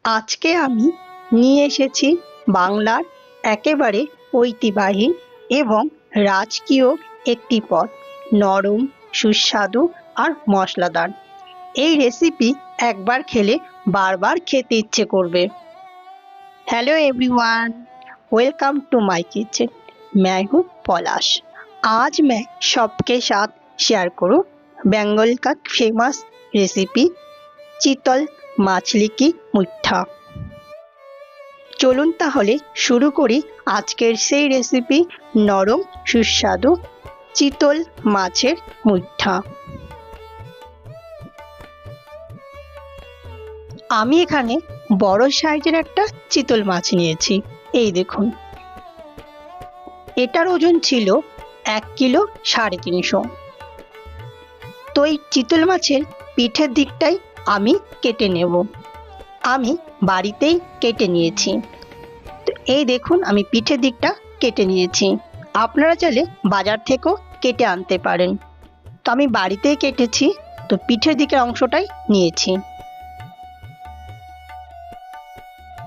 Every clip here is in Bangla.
আজকে আমি নিয়ে এসেছি বাংলার একেবারে ঐতিহ্যবাহী এবং রাজকীয় একটি পদ, নরম, সুস্বাদু আর মশলাদার। এই রেসিপি একবার খেলে বারবার খেতে ইচ্ছে করবে। Hello everyone, welcome to my kitchen. मैं हूँ पलाश। आज मैं सबके साथ शेयर करूँ बंगाल का फेमस रेसिपी চিতল মাছলি কি মুঠা। চলুন তাহলে শুরু করি আজকের সেই রেসিপি, নরম সুস্বাদু চিতল মাছের মুঠা। আমি এখানে বড় সাইজের একটা চিতল মাছ নিয়েছি। এই দেখুন, এটার ওজন ছিল 1 কিলো 350। তো এই চিতল মাছের পিঠের দিকটাই আমি কেটে নেব। আমি বাড়িতেই কেটে নিয়েছি। তো এই দেখুন, আমি পিঠের দিকটা কেটে নিয়েছি। আপনারা চাইলে বাজার থেকেও কেটে আনতে পারেন। তো আমি বাড়িতেই কেটেছি, তো পিঠের দিকের অংশটাই নিয়েছি।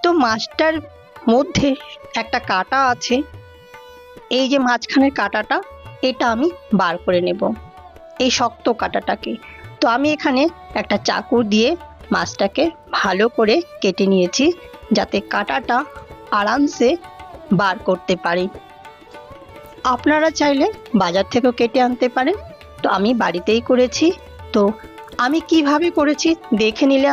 তো মাছটার মধ্যে একটা কাঁটা আছে, এই যে মাঝখানের কাঁটাটা, এটা আমি বার করে নেব, এই শক্ত কাঁটাটাকে। তো আমি এখানে একটা চাকু দিয়ে মাছটাকে ভালো করে কেটে নিয়েছি, যাতে কাঁটাটা আরামসে বার করতে পারি। আপনারা চাইলে বাজার থেকেও কেটে আনতে পারেন, তো আমি বাড়িতেই করেছি। তো আমি কিভাবে করেছি দেখে নিলে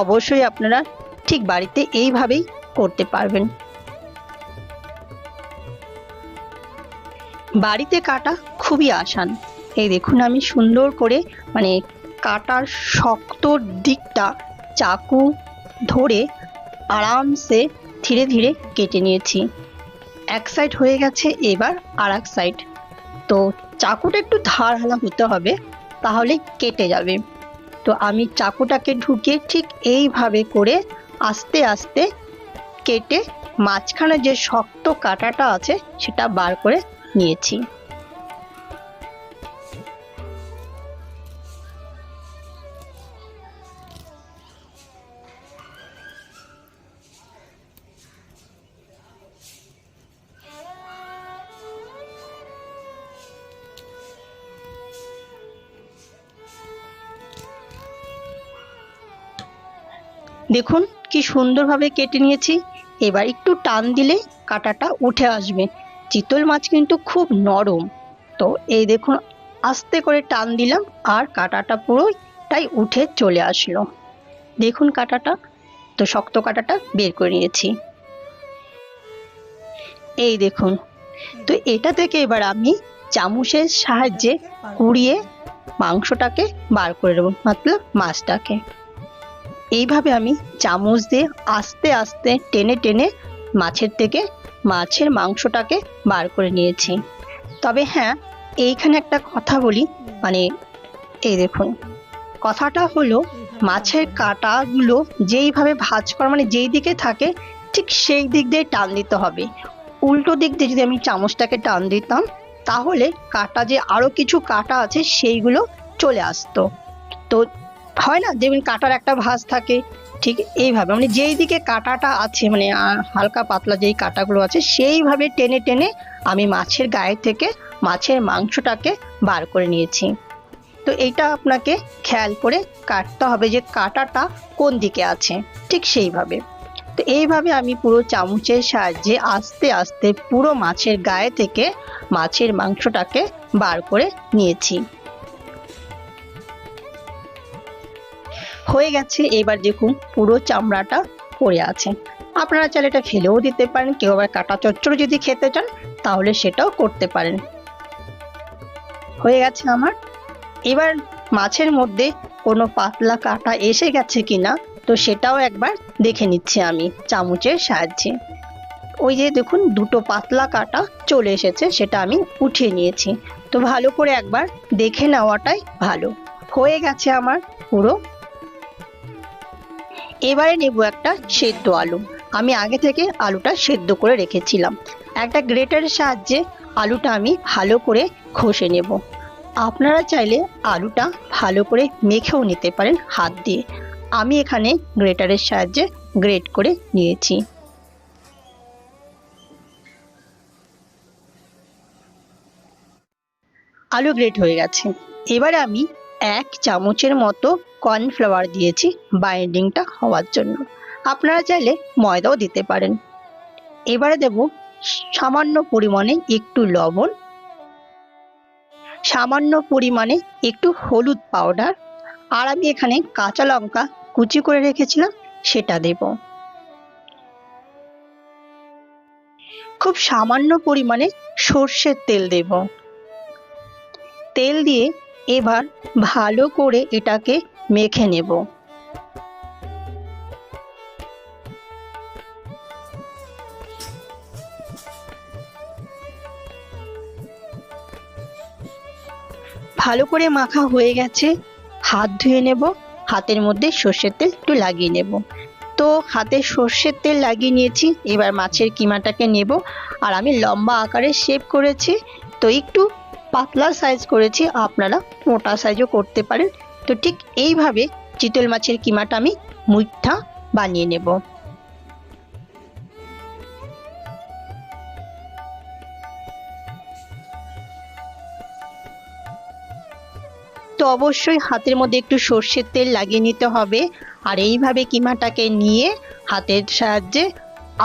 অবশ্যই আপনারা ঠিক বাড়িতে এইভাবেই করতে পারবেন। বাড়িতে কাটা খুবই আসান। এই দেখুন, আমি সুন্দর করে কাটার শক্ত দিকটা চাকু ধরে আরামসে ধীরে ধীরে কেটে নিয়েছি। এক সাইড হয়ে গেছে, এবার আর এক সাইড। তো চাকুটা একটু ধারালো হতে হবে, তাহলে কেটে যাবে। তো আমি চাকুটাকে ঢুকিয়ে ঠিক এইভাবে করে আস্তে আস্তে কেটে মাঝখানে যে শক্ত কাঁটাটা আছে সেটা বার করে নিয়েছি। দেখুন কি সুন্দরভাবে কেটে নিয়েছি। এবার একটু টান দিলে কাঁটাটা উঠে আসবে। চিতল মাছ কিন্তু খুব নরম। তো এই দেখুন, আস্তে করে টান দিলাম আর কাঁটাটা পুরোটাই উঠে চলে আসলো। দেখুন কাঁটাটা, তো শক্ত কাঁটাটা বের করে নিয়েছি। এই দেখুন, তো এটা থেকে এবার আমি চামচের সাহায্যে কুড়িয়ে মাংসটাকে বার করে নেব, মতলব মাছটাকে। এইভাবে আমি চামচ দিয়ে আস্তে আস্তে টেনে টেনে মাছের মাংসটাকে বার করে নিয়েছি। তবে হ্যাঁ, এইখানে একটা কথা বলি, এই দেখুন, কথাটা হলো মাছের কাঁটাগুলো যেইভাবে ভাঁজ করা, যেই দিকে থাকে ঠিক সেই দিক দিয়ে টান দিতে হবে। উল্টো দিক দিয়ে যদি আমি চামচটাকে টান দিতাম, তাহলে কাঁটা যে আরো কিছু কাঁটা আছে সেইগুলো চলে আসতো। তো হয় না, যেমন কাঁটার একটা ভাঁজ থাকে, ঠিক এইভাবে যেই দিকে কাঁটাটা আছে, হালকা পাতলা যেই কাঁটাগুলো আছে, সেইভাবে টেনে টেনে আমি মাছের গায়ে থেকে মাছের মাংসটাকে বার করে নিয়েছি। তো এইটা আপনাকে খেয়াল করে কাটতে হবে যে কাঁটাটা কোন দিকে আছে, ঠিক সেইভাবে। তো এইভাবে আমি পুরো চামচের সাহায্যে আস্তে আস্তে পুরো মাছের গায়ে থেকে মাছের মাংসটাকে বার করে নিয়েছি। হয়ে গেছে। এবার দেখুন পুরো চামড়াটা পড়ে আছে। আপনারা চাইলে এটা ফেলেও দিতে পারেন, কেউ আবার কাটা চচ্চড়ি যদি খেতে চান তাহলে সেটাও করতে পারেন। হয়ে গেছে আমার। এবার মাছের মধ্যে কোনো পাতলা কাটা এসে গেছে কিনা, তো সেটাও একবার দেখে নিচ্ছি আমি চামচের সাহায্যে। ওই যে দেখুন, দুটো পাতলা কাটা চলে এসেছে, সেটা আমি উঠিয়ে নিয়েছি। তো ভালো করে একবার দেখে নেওয়াটাই ভালো। হয়ে গেছে আমার পুরো। এবারে নেব একটা সেদ্ধ আলু। আমি আগে থেকে আলুটা সেদ্ধ করে রেখেছিলাম। একটা গ্রেটারের সাহায্যে আলুটা আমি ভালো করে ঘষে নেব। আপনারা চাইলে আলুটা ভালো করে মেখেও নিতে পারেন হাত দিয়ে। আমি এখানে গ্রেটারের সাহায্যে গ্রেট করে নিয়েছি। আলু গ্রেট হয়ে গেছে। এবারে আমি 1 চামচের মতো কর্নফ্লাওয়ার দিয়েছি বাইন্ডিংটা হওয়ার জন্য। আপনারা চাইলে ময়দাও দিতে পারেন। এবারে দেব সামান্য পরিমাণে একটু লবণ, সামান্য পরিমাণে একটু হলুদ পাউডার, আর আমি এখানে কাঁচা লঙ্কা কুচি করে রেখেছিলাম সেটা দেব। খুব সামান্য পরিমাণে সর্ষের তেল দেব। তেল দিয়ে এবার ভালো করে এটাকে মেখে নেব। ভালো করে মাখা হয়ে গেছে। হাত ধুয়ে নেব। হাতের মধ্যে সর্ষের তেল একটু লাগিয়ে নেব। তো হাতে সর্ষের তেল লাগিয়ে নিয়েছি। এবার মাছের কিমাটাকে নেব। আর আমি লম্বা আকারে শেপ করেছি, তো একটু পাতলা সাইজ করেছি, আপনারা মোটা সাইজও করতে পারেন। তো ঠিক এইভাবে চিতল মাছের কিমাটা আমি মুঠা বানিয়ে নেব। তো অবশ্যই হাতের মধ্যে একটু সর্ষের তেল লাগিয়ে নিতে হবে। আর এইভাবে কিমাটাকে নিয়ে হাতের সাহায্যে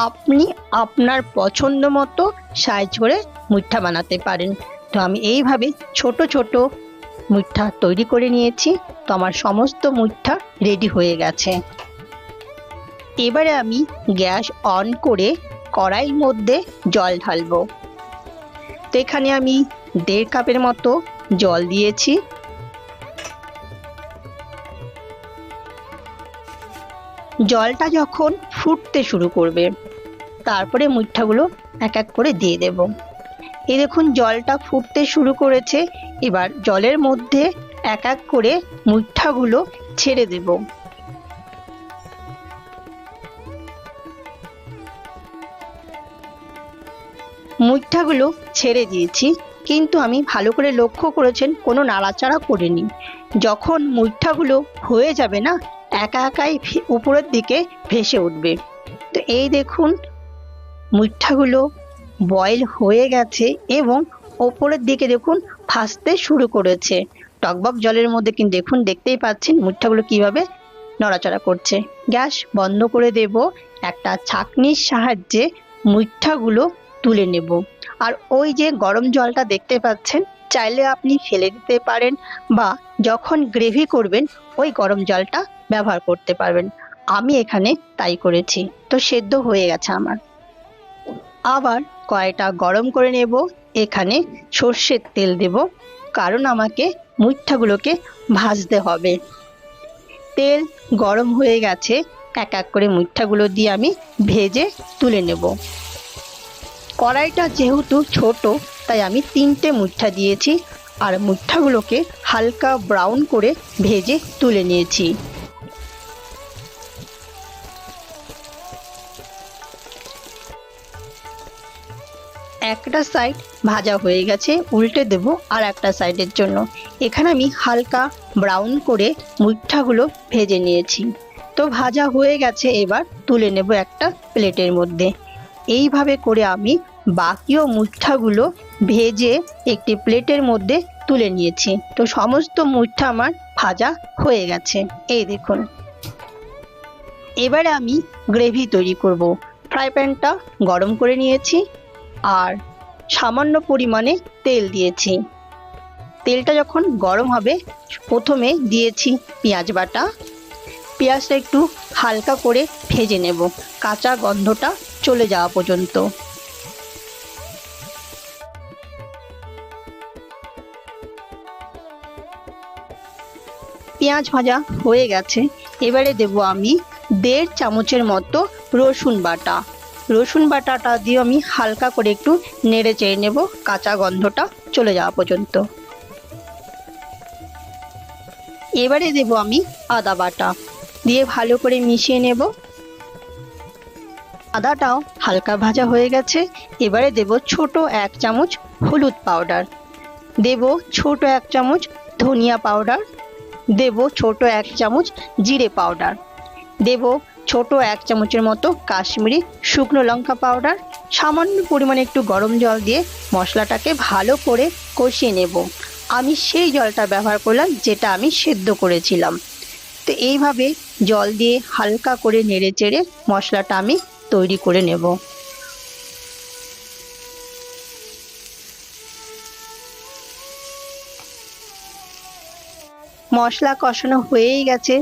আপনি আপনার পছন্দ মতো সাইজ করে মুঠা বানাতে পারেন। তো আমি এইভাবে ছোট ছোট মুঠা তৈরি করে নিয়েছি। তো আমার সমস্ত মুঠা রেডি হয়ে গেছে। এবারে আমি গ্যাস অন করে কড়াইয়ের মধ্যে জল ঢালবো। তো এখানে আমি 1.5 কাপের মতো জল দিয়েছি। জলটা যখন ফুটতে শুরু করবে, তারপরে মুঠাগুলো এক এক করে দিয়ে দেব। এই দেখুন জলটা ফুটতে শুরু করেছে। এবার জলের মধ্যে এক এক করে মুঠাগুলো ছেড়ে দেব। মুঠাগুলো ছেড়ে দিয়েছি, কিন্তু আমি ভালো করে লক্ষ্য করেছেন কোনো নাড়াচাড়া করিনি। যখন মুঠাগুলো হয়ে যাবে না, একা একাই উপরের দিকে ভেসে উঠবে। তো এই দেখুন মুঠাগুলো বয়েল হয়ে গেছে এবং ওপরের দিকে দেখুন ভাসতে শুরু করেছে। টকবক জলের মধ্যে কিন্তু দেখুন, দেখতেই পাচ্ছেন মুঠাগুলো কিভাবে নড়াচড়া করছে। গ্যাস বন্ধ করে দেব। একটা ছাঁকনির সাহায্যে মুঠাগুলো তুলে নেব। আর ওই যে গরম জলটা দেখতে পাচ্ছেন, চাইলে আপনি ফেলে দিতে পারেন, বা যখন গ্রেভি করবেন ওই গরম জলটা ব্যবহার করতে পারবেন। আমি এখানে তাই করেছি। তো সেদ্ধ হয়ে গেছে আমার। আবার কড়াইটা গরম করে নেব। এখানে সর্ষের তেল দেব, কারণ আমাকে মুঠাগুলোকে ভাজতে হবে। তেল গরম হয়ে গেছে। এক এক করে মুঠাগুলো দিয়ে আমি ভেজে তুলে নেব। কড়াইটা যেহেতু ছোট, তাই আমি 3টে মুঠা দিয়েছি। আর মুঠাগুলোকে হালকা ব্রাউন করে ভেজে তুলে নিয়েছি। একটা সাইড ভাজা হয়ে গেছে, উল্টে দেব আর একটা সাইডের জন্য। এখানে আমি হালকা ব্রাউন করে মুঠাগুলো ভেজে নিয়েছি। তো ভাজা হয়ে গেছে, এবার তুলে নেব একটা প্লেটের মধ্যে। এইভাবে করে আমি বাকিও মুঠাগুলো ভেজে একটি প্লেটের মধ্যে তুলে নিয়েছি। তো সমস্ত মুঠা আমার ভাজা হয়ে গেছে। এই দেখুন। এবারে আমি গ্রেভি তৈরি করব। ফ্রাই প্যানটা গরম করে নিয়েছি আর সামান্য পরিমাণে তেল দিয়েছি। তেলটা যখন গরম হবে, প্রথমে দিয়েছি পেঁয়াজ বাটা। পেঁয়াজটা একটু হালকা করে ভেজে নেব, কাঁচা গন্ধটা চলে যাওয়া পর্যন্ত। পেঁয়াজ ভাজা হয়ে গেছে। এবারে দেব আমি 1.5 চামচের মতো রসুন বাটা। রসুন বাটাটা দিয়ে আমি হালকা করে একটু নেড়ে চেড়ে নেব, কাঁচা গন্ধটা চলে যাওয়া পর্যন্ত। এবারে দেব আমি আদা বাটা, দিয়ে ভালো করে মিশিয়ে নেব। আদাটাও হালকা ভাজা হয়ে গেছে। এবারে দেব ছোট 1 চামচ হলুদ পাউডার, দেব ছোট 1 চামচ ধনিয়া পাউডার, দেব ছোট 1 চামচ জিরে পাউডার, দেব ছোট 1 চামচের মতো কাশ্মীরি শুকনো লঙ্কা পাউডার। সামান্য পরিমাণে একটু গরম জল দিয়ে মশলাটাকে ভালো করে কষিয়ে নেব। আমি সেই জলটা ব্যবহার করলাম যেটা আমি সেদ্ধ করেছিলাম। তো এইভাবে জল দিয়ে হালকা করে নেড়ে চেড়ে মশলাটা আমি তৈরি করে নেব। মশলা কষানো হয়েই গেছে,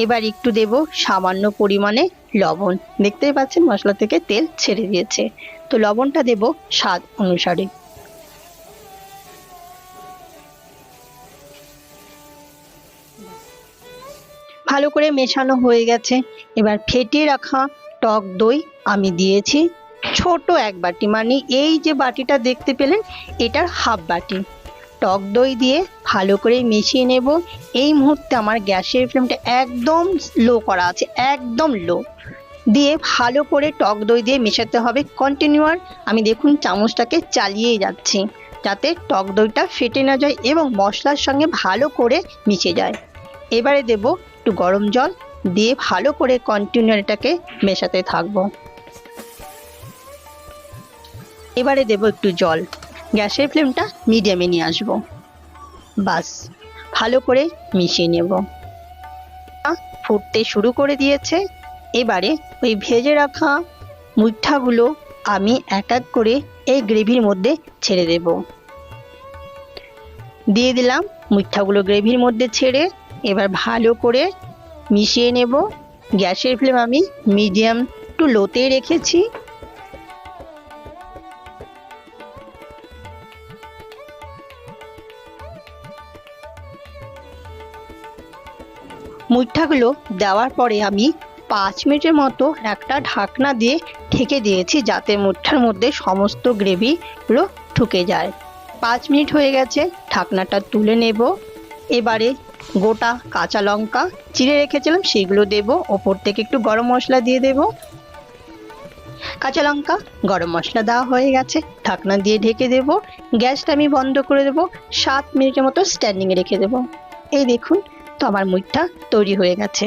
এবার একটু দেব সামান্য পরিমাণে লবণ। দেখতেই পাচ্ছেন মশলা থেকে তেল ছেড়ে দিয়েছে, তো লবণটা দেব স্বাদ অনুসারে। ভালো করে মেশানো হয়ে গেছে, এবার ফেটিয়ে রাখা টক দই আমি দিয়েছি ছোট 1 বাটি, মানে এই যে বাটিটা দেখতে পেলেন এটার হাফ বাটি টক দই দিয়ে ভালো করে মিশিয়ে নেব। এই মুহূর্তে আমার গ্যাসের ফ্লেমটা একদম লো করা আছে, একদম লো দিয়ে ভালো করে টক দই দিয়ে মেশাতে হবে কন্টিনিউয়ার। আমি দেখুন চামচটাকে চালিয়েই যাচ্ছি যাতে টক দইটা ফেটে না যায় এবং মশলার সঙ্গে ভালো করে মিশে যায়। এবারে দেব একটু গরম জল দিয়ে ভালো করে কন্টিনিউয়ার এটাকে মেশাতে থাকবো। এবারে দেব একটু জল, গ্যাসের ফ্লেমটা মিডিয়ামে নিয়ে আসবো। বাস ভালো করে মিশিয়ে নেব। ফুটতে শুরু করে দিয়েছে, এবারে ওই ভেজে রাখা মুঠাগুলো আমি এক এক করে এই গ্রেভির মধ্যে ছেড়ে দেব। দিয়ে দিলাম মুঠাগুলো গ্রেভির মধ্যে ছেড়ে, এবার ভালো করে মিশিয়ে নেব। গ্যাসের ফ্লেম আমি মিডিয়াম টু লোতে রেখেছি। মুঠাগুলো দেওয়ার পরে আমি 5 মিনিটের মতো একটা ঢাকনা দিয়ে ঢেকে দিয়েছি যাতে মুঠার মধ্যে সমস্ত গ্রেভিগুলো ঢুকে যায়। 5 মিনিট হয়ে গেছে, ঢাকনাটা তুলে নেব। এবারে গোটা কাঁচা লঙ্কা চিড়ে রেখেছিলাম সেগুলো দেব, ওপর থেকে একটু গরম মশলা দিয়ে দেব। কাঁচা লঙ্কা গরম মশলা দেওয়া হয়ে গেছে, ঢাকনা দিয়ে ঢেকে দেব। গ্যাসটা আমি বন্ধ করে দেব, 7 মিনিটের মতো স্ট্যান্ডিংয়ে রেখে দেব। এই দেখুন তো আমার মুঠটা তৈরি হয়ে গেছে।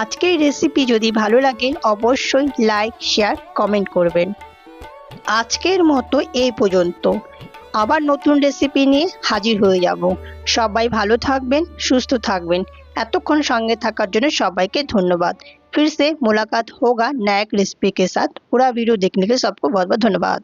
আজকের রেসিপি যদি ভালো লাগে অবশ্যই লাইক শেয়ার কমেন্ট করবেন। আজকের মতো এই পর্যন্ত, আবার নতুন রেসিপি নিয়ে হাজির হয়ে যাব। সবাই ভালো থাকবেন, সুস্থ থাকবেন। এতক্ষণ সঙ্গে থাকার জন্য সবাইকে धन्यवाद। फिर से मुलाकात होगा नए रेसिपी के साथ। पूरा वीडियो देखने के लिए सबको बहुत बहुत धन्यवाद।